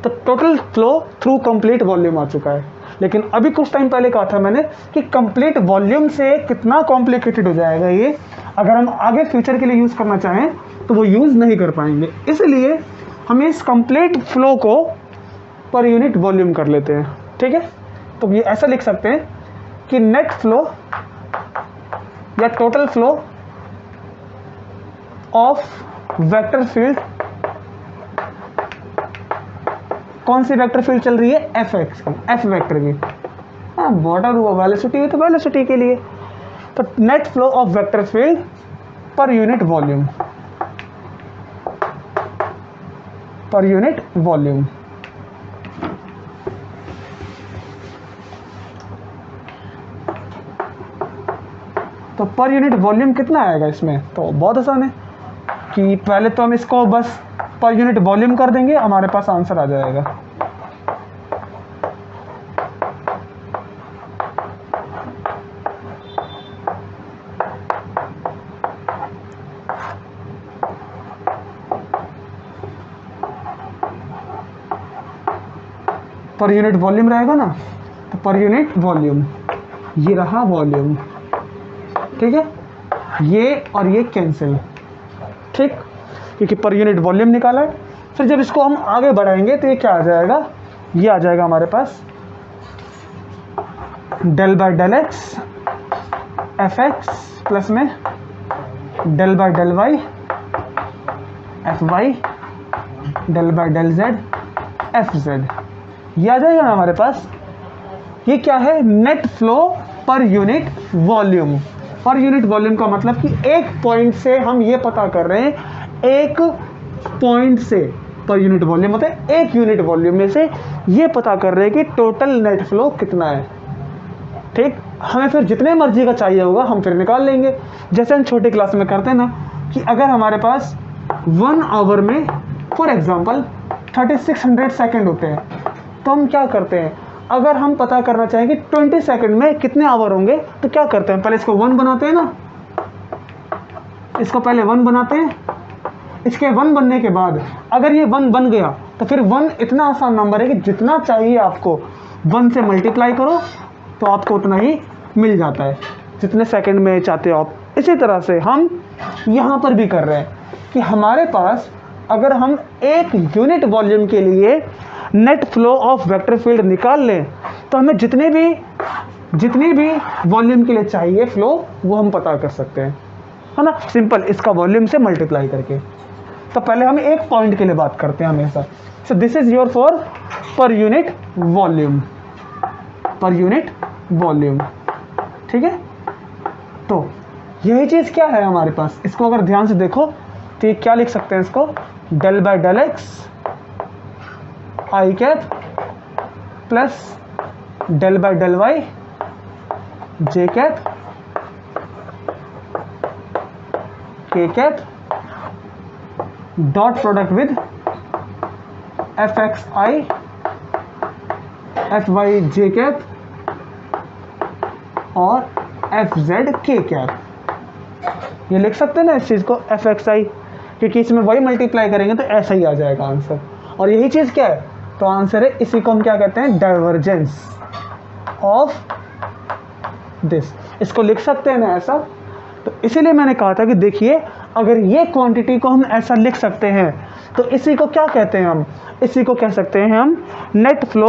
तो total flow through complete volume आ चुका है। लेकिन अभी कुछ टाइम पहले कहा था मैंने कि कंप्लीट वॉल्यूम से कितना कॉम्प्लिकेटेड हो जाएगा ये, अगर हम आगे फ्यूचर के लिए यूज़ करना चाहें तो वो यूज़ नहीं कर पाएंगे। इसलिए हम इस कंप्लीट फ्लो को पर यूनिट वॉल्यूम कर लेते हैं, ठीक है। तो ये ऐसा लिख सकते हैं कि नेट फ्लो या total flow of vector field, कौन सी वेक्टर फील्ड चल रही है, एफ एक्स की, एफ वेक्टर की, हाँ बॉर्डर हुआ वेलोसिटी हुई तो वेलोसिटी के लिए, तो net flow of vector field पर unit volume, per unit volume. तो पर यूनिट वॉल्यूम कितना आएगा इसमें, तो बहुत आसान है कि पहले तो हम इसको बस पर यूनिट वॉल्यूम कर देंगे, हमारे पास आंसर आ जाएगा। पर यूनिट वॉल्यूम रहेगा ना, तो पर यूनिट वॉल्यूम ये रहा वॉल्यूम, ठीक है, ये और ये कैंसिल, ठीक, क्योंकि पर यूनिट वॉल्यूम निकाला है। फिर जब इसको हम आगे बढ़ाएंगे तो ये क्या आ जाएगा, ये आ जाएगा हमारे पास del by del x F x plus में del by del Y F y del by del z F z, ये आ जाएगा ना हमारे पास। ये क्या है, net flow per unit volume. Per unit volume का मतलब कि एक पॉइंट से हम ये पता कर रहे हैं, एक पॉइंट से पर यूनिट वॉल्यूम होता है, एक यूनिट वॉल्यूम में से ये पता कर रहे हैं कि टोटल नेट फ्लो कितना है, ठीक, हमें फिर जितने मर्जी का चाहिए होगा हम फिर निकाल लेंगे। जैसे हम छोटी क्लास में करते हैं ना कि अगर हमारे पास 1 आवर में फॉर एग्जांपल 3600 सेकंड होते हैं, तो हम क्या करते हैं, अगर हम पता करना चाहें कि 20 सेकंड में कितने आवर होंगे तो क्या करते हैं, पहले इसको 1 बनाते हैं ना, इसको पहले 1 बनाते हैं, इसके 1 बनने के बाद अगर ये 1 बन गया तो फिर 1 इतना आसान नंबर है कि जितना चाहिए आपको 1 से मल्टीप्लाई करो तो आपको उतना ही मिल जाता है, जितने सेकंड में चाहते हो आप। इसी तरह से हम यहाँ पर भी कर रहे हैं कि हमारे पास अगर हम एक यूनिट वॉल्यूम के लिए net flow of vector field निकाल लें तो हमें जितनी भी वॉल्यूम के लिए चाहिए फ्लो वो हम पता कर सकते हैं, है ना, सिंपल इसका वॉल्यूम से मल्टीप्लाई करके। तो पहले हम एक पॉइंट के लिए बात करते हैं हमेशा। So this is your for पर यूनिट वॉल्यूम, ठीक है। तो यही चीज़ क्या है हमारे पास, इसको अगर ध्यान से देखो तो ये क्या लिख सकते हैं, इसको del by del x I cap plus del by del y J cap k cap dot product with F x i F y J cap और एफ जेड के कैप। ये लिख सकते हैं ना इस चीज़ को एफ एक्स आई, क्योंकि इसमें वही मल्टीप्लाई करेंगे तो ऐसा ही आ जाएगा आंसर। और यही चीज़ क्या है, तो आंसर है, इसी को हम क्या कहते हैं, डाइवर्जेंस ऑफ दिस। इसको लिख सकते हैं ना ऐसा। तो इसीलिए मैंने कहा था कि देखिए अगर ये क्वांटिटी को हम ऐसा लिख सकते हैं तो इसी को क्या कहते हैं हम, इसी को कह सकते हैं हम net flow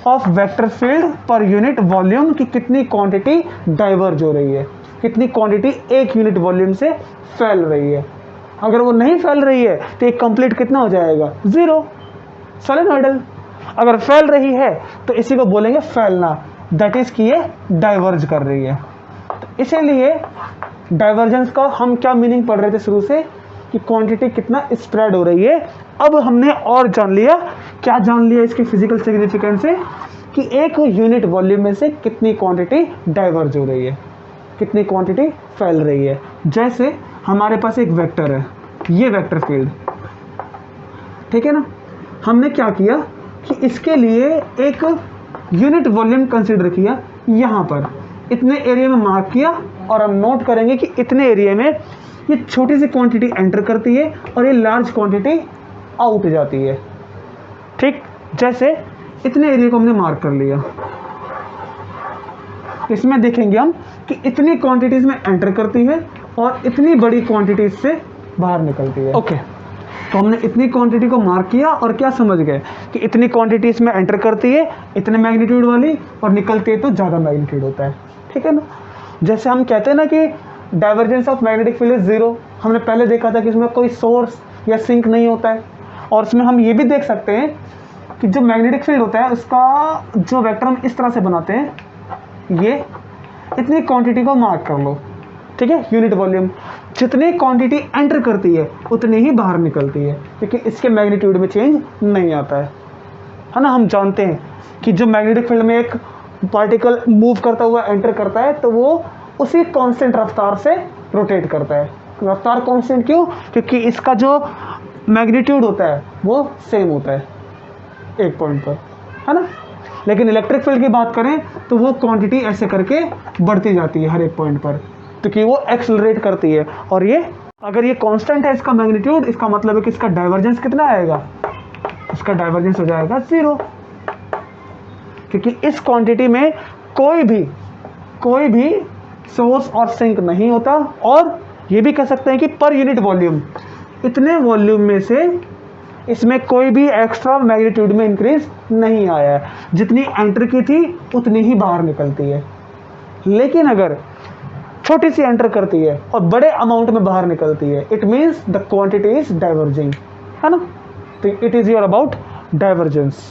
of vector field पर यूनिट वॉल्यूम की कितनी क्वांटिटी डाइवर्ज हो रही है, कितनी क्वांटिटी एक यूनिट वॉल्यूम से फैल रही है। अगर वो नहीं फैल रही है तो एक कंप्लीट कितना हो जाएगा, 0 सोलेनॉइडल। अगर फैल रही है तो इसी को बोलेंगे फैलना, दैट इज कि ये डाइवर्ज कर रही है। तो इसीलिए डाइवर्जेंस का हम क्या मीनिंग पढ़ रहे थे शुरू से कि क्वांटिटी कितना स्प्रेड हो रही है। अब हमने और जान लिया, क्या जान लिया इसकी फिजिकल सिग्निफिकेंस से, कि एक यूनिट वॉल्यूम में से कितनी क्वांटिटी डाइवर्ज हो रही है, कितनी क्वांटिटी फैल रही है। जैसे हमारे पास एक वेक्टर है, ये वेक्टर फील्ड, ठीक है ना, हमने क्या किया कि इसके लिए एक यूनिट वॉल्यूम कंसीडर किया, यहाँ पर इतने एरिया में मार्क किया और हम नोट करेंगे कि इतने एरिया में ये छोटी सी क्वांटिटी एंटर करती है और ये लार्ज क्वांटिटी आउट जाती है। ठीक, जैसे इतने एरिया को हमने मार्क कर लिया, इसमें देखेंगे हम कि इतनी क्वांटिटीज में एंटर करती है और इतनी बड़ी क्वांटिटीज से बाहर निकलती है। ओके, तो हमने इतनी क्वांटिटी को मार्क किया और क्या समझ गए कि इतनी क्वांटिटी इसमें एंटर करती है इतने मैग्नीट्यूड वाली और निकलती है तो ज़्यादा मैग्नीट्यूड होता है, ठीक है ना। जैसे हम कहते हैं ना कि divergence of magnetic field is 0, हमने पहले देखा था कि इसमें कोई सोर्स या सिंक नहीं होता है। और इसमें हम ये भी देख सकते हैं कि जो मैग्नेटिक फील्ड होता है उसका जो वेक्टर हम इस तरह से बनाते हैं, ये इतनी क्वांटिटी को मार्क कर लो, ठीक है, यूनिट वॉल्यूम। जितनी क्वांटिटी एंटर करती है उतनी ही बाहर निकलती है, क्योंकि इसके मैग्नीट्यूड में चेंज नहीं आता है ना। हम जानते हैं कि जो मैग्नेटिक फील्ड में एक पार्टिकल मूव करता हुआ एंटर करता है तो वो उसी कांस्टेंट रफ्तार से रोटेट करता है। रफ्तार कांस्टेंट क्यों, क्योंकि इसका जो मैग्नीट्यूड होता है वो सेम होता है एक पॉइंट पर, है ना। लेकिन इलेक्ट्रिक फील्ड की बात करें तो वो क्वांटिटी ऐसे करके बढ़ती जाती है हर एक पॉइंट पर, क्योंकि वो एक्सेलरेट करती है। और ये अगर ये कांस्टेंट है इसका मैग्नीट्यूड, इसका मतलब है कि इसका डाइवर्जेंस कितना आएगा, इसका डाइवर्जेंस हो जाएगा 0, क्योंकि इस क्वांटिटी में कोई भी सोर्स और सिंक नहीं होता। और ये भी कह सकते हैं कि पर यूनिट वॉल्यूम, इतने वॉल्यूम में से इसमें कोई भी एक्स्ट्रा मैग्नीट्यूड में इंक्रीज नहीं आया है, जितनी एंटर की थी उतनी ही बाहर निकलती है। लेकिन अगर छोटी सी एंटर करती है और बड़े अमाउंट में बाहर निकलती है, it means the quantity is diverging, है ना। तो it is your about divergence.